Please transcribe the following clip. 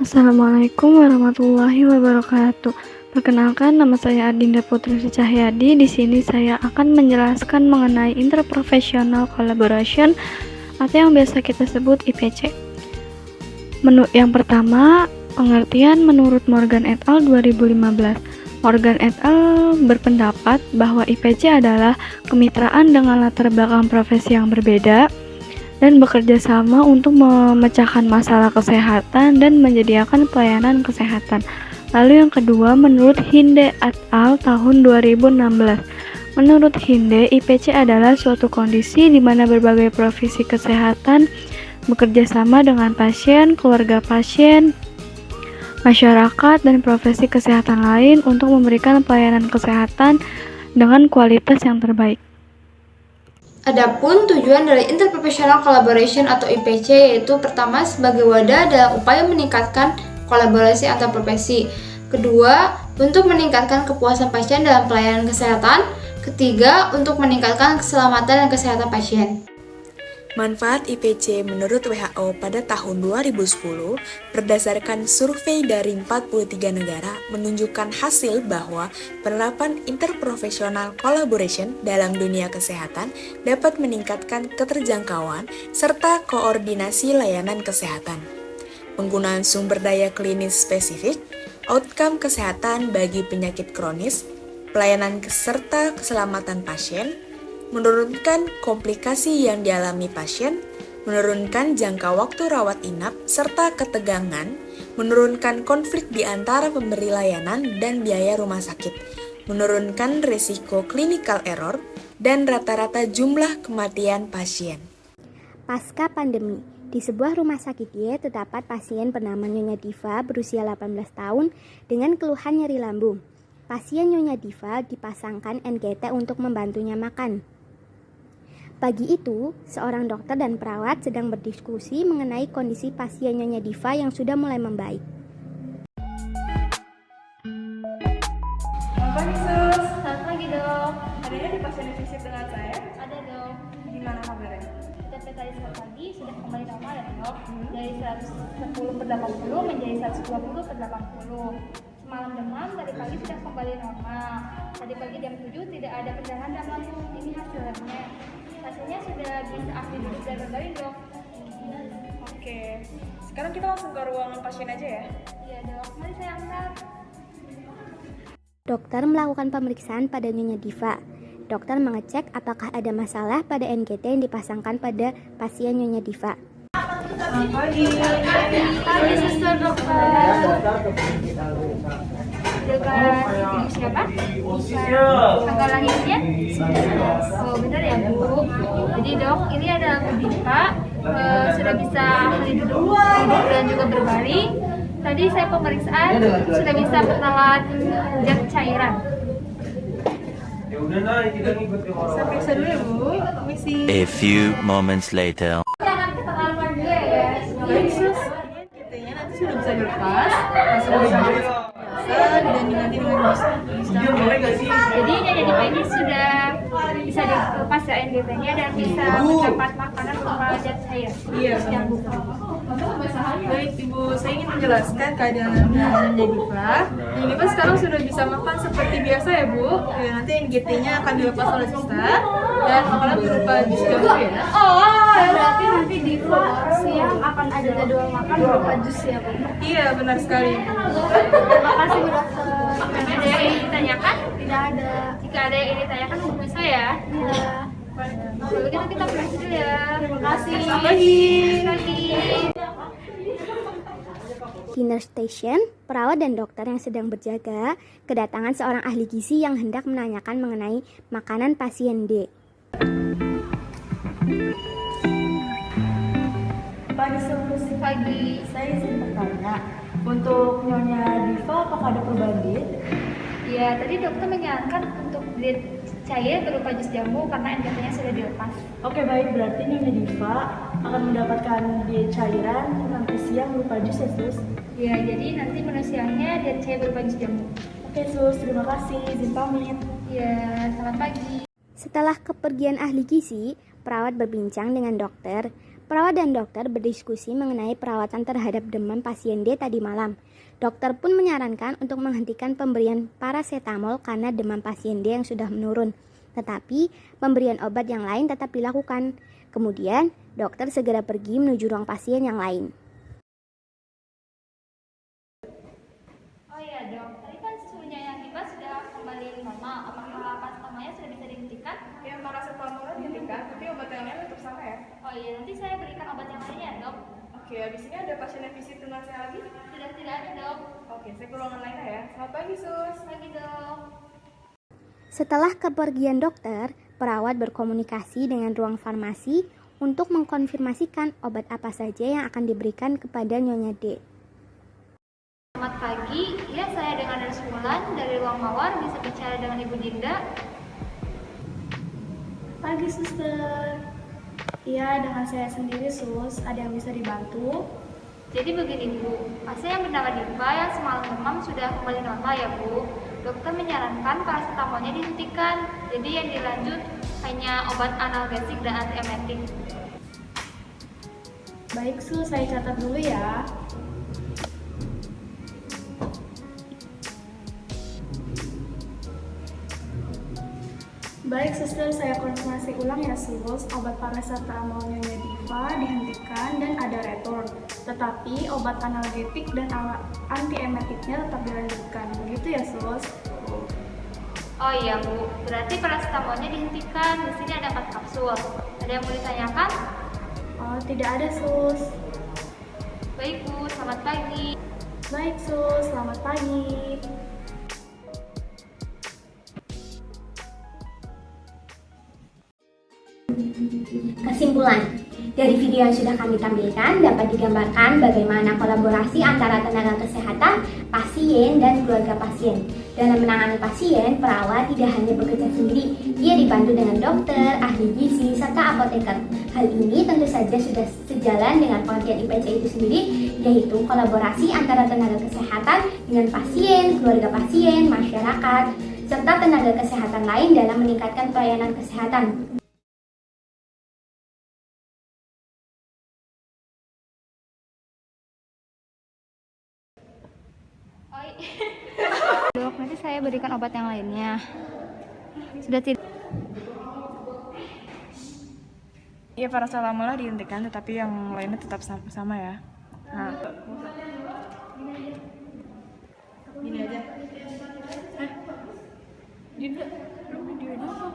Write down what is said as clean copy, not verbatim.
Assalamualaikum warahmatullahi wabarakatuh. Perkenalkan, nama saya Adinda Putri Cahyadi. Di sini saya akan menjelaskan mengenai interprofessional collaboration atau yang biasa kita sebut IPC. Yang pertama, pengertian menurut Morgan et al. 2015. Morgan et al. Berpendapat bahwa IPC adalah kemitraan dengan latar belakang profesi yang berbeda dan bekerja sama untuk memecahkan masalah kesehatan dan menyediakan pelayanan kesehatan. Lalu yang kedua, menurut Hinde et al. Tahun 2016. Menurut Hinde, IPC adalah suatu kondisi di mana berbagai profesi kesehatan bekerja sama dengan pasien, keluarga pasien, masyarakat, dan profesi kesehatan lain untuk memberikan pelayanan kesehatan dengan kualitas yang terbaik. Adapun tujuan dari Interprofessional Collaboration atau IPC yaitu pertama sebagai wadah dalam upaya meningkatkan kolaborasi antar profesi. Kedua, untuk meningkatkan kepuasan pasien dalam pelayanan kesehatan. Ketiga, untuk meningkatkan keselamatan dan kesehatan pasien. Manfaat IPC menurut WHO pada tahun 2010 berdasarkan survei dari 43 negara menunjukkan hasil bahwa penerapan interprofessional collaboration dalam dunia kesehatan dapat meningkatkan keterjangkauan serta koordinasi layanan kesehatan. Penggunaan sumber daya klinis spesifik, outcome kesehatan bagi penyakit kronis, pelayanan serta keselamatan pasien, menurunkan komplikasi yang dialami pasien, menurunkan jangka waktu rawat inap, serta ketegangan, menurunkan konflik di antara pemberi layanan dan biaya rumah sakit, menurunkan risiko clinical error, dan rata-rata jumlah kematian pasien. Pasca pandemi, di sebuah rumah sakit Y terdapat pasien bernama Nyonya Diva berusia 18 tahun dengan keluhan nyeri lambung. Pasien Nyonya Diva dipasangkan NGT untuk membantunya makan. Pagi itu, seorang dokter dan perawat sedang berdiskusi mengenai kondisi pasien Nyonya Diva yang sudah mulai membaik. Selamat pagi, Sus. Selamat pagi, Dok. Adanya di pasien visit dengan saya? Ada, Dok. Gimana kabarnya? TP tadi sore pagi sudah kembali normal ya, Dok. Dari 110/80 menjadi 120/80. Semalam demam, tadi pagi sudah kembali normal. Tadi pagi jam 7 tidak ada pendarahan dalam lambung. Ini hasilnya. Hasilnya sudah bisa aktif duduk dan berbaring, Dok. Oke. Sekarang kita langsung ke ruangan pasien aja ya? Iya, Dok. Mari saya antar. Dokter melakukan pemeriksaan pada Nyonya Diva. Dokter mengecek apakah ada masalah pada NGT yang dipasangkan pada pasien Nyonya Diva. Selamat pagi. Pagi, suster, dokter. Dengan ibu siapa? Tanggal lahirnya? Oh, benar ya, Bu. Jadi, Dok, ini adalah Bu Diva. Sudah bisa duduk dan juga berbaring. Tadi saya pemeriksaan sudah bisa menelan zat cairan. Saya periksa dulu ya, Bu. Permisi. A few moments later. Jangan keterlaluan juga ya, guys. Baik, Sus. Kitanya nanti sudah bisa dilepas. Langsung bisa biasa dan diganti dengan Jadi Nyonya ini sudah bisa dilepas ya NGT-nya dan bisa mendapat makanan berupa zat cair. Iya, yang buka. Baik, Ibu. Saya ingin menjelaskan keadaan Nyonya Diva. Nyonya Diva sekarang sudah bisa makan seperti biasa ya, Bu. Ya, nanti NGT-nya akan dilepas oleh suster dan makanan berupa jus jamu ya. Oh, berarti nanti Diva siang akan ada jadwal makan berupa jus ya, Bu? Iya, benar sekali. Terima kasih, Bu Dokter. Ada yang ingin ditanyakan? Tidak ada. Jika ada yang ingin ditanyakan, hubungi saya ya. Iya. Kalau gitu kita pulang dulu ya. Terima kasih. Selamat pagi. Di nurse station, perawat dan dokter yang sedang berjaga kedatangan seorang ahli gizi yang hendak menanyakan mengenai makanan pasien D. Pagi, Sus. Pagi. Saya izin bertanya, untuk Nyonya Diva apakah ada perubahan diet? Ya, tadi dokter menyarankan untuk diet cair berupa jus jamu karena NGT-nya sudah dilepas. Oke, baik, berarti Nyonya Diva akan mendapatkan diet cairan nanti siang berupa jus ya, Sus? Ya, jadi nanti menu siangnya diet cair berupa jus jamu. Oke, Sus, terima kasih, izin pamit. Ya, selamat pagi. Setelah kepergian ahli gizi, perawat berbincang dengan dokter. Perawat dan dokter berdiskusi mengenai perawatan terhadap demam pasien D tadi malam. Dokter pun menyarankan untuk menghentikan pemberian parasetamol karena demam pasien D yang sudah menurun. Tetapi pemberian obat yang lain tetap dilakukan. Kemudian dokter segera pergi menuju ruang pasien yang lain. Oh iya dok, tadi kan suhunya yang tiba sudah kembali normal. Apakah parasetamolnya sudah bisa dihentikan? Yang parasetamolnya dihentikan, tapi obat yang lain tetap sama ya? Oh iya, nanti saya berikan obat yang lain ya dok. Oke, habis ini ada pasien yang visit dengan saya lagi? Sudah tidak ada dok. Oke, saya ke ruangan lain ya. Selamat pagi, Sus. Pagi dok. Setelah kepergian dokter, perawat berkomunikasi dengan ruang farmasi untuk mengkonfirmasikan obat apa saja yang akan diberikan kepada Nyonya D. Selamat pagi, ya saya dengan Nurse Wulan dari ruang mawar, bisa bicara dengan Ibu Dinda. Pagi, suster. Iya, dengan saya sendiri, sus. Ada yang bisa dibantu? Jadi begini Bu, pasien yang bernama Diva yang semalam demam sudah kembali normal ya Bu. Dokter menyarankan parasetamolnya dihentikan, jadi yang dilanjut hanya obat analgesik dan antiemetik. Baik, sus. Saya catat dulu ya. Baik, suster, saya konfirmasi ulang ya, sus. Obat parasetamolnya Diva dihentikan dan ada return. Tetapi obat analgetik dan antiemetiknya tetap dilanjutkan. Begitu ya, sus? Oh iya Bu, berarti parasetamolnya dihentikan. Di sini ada 4 kapsul. Ada yang mau ditanyakan? Oh, tidak ada, sus. Baik Bu, selamat pagi. Baik, sus. Selamat pagi. Kesimpulan, dari video yang sudah kami tampilkan dapat digambarkan bagaimana kolaborasi antara tenaga kesehatan, pasien, dan keluarga pasien. Dalam menangani pasien, perawat tidak hanya bekerja sendiri, ia dibantu dengan dokter, ahli gizi, serta apoteker. Hal ini tentu saja sudah sejalan dengan pengertian IPC itu sendiri, yaitu kolaborasi antara tenaga kesehatan dengan pasien, keluarga pasien, masyarakat, serta tenaga kesehatan lain dalam meningkatkan pelayanan kesehatan. Oh iya. Dok, nanti saya berikan obat yang lainnya. Sudah tidak. Iya, parasetamolnya dihentikan, tetapi yang lainnya tetap sama ya. Nah, gini aja. Dinda, belum videoin apa?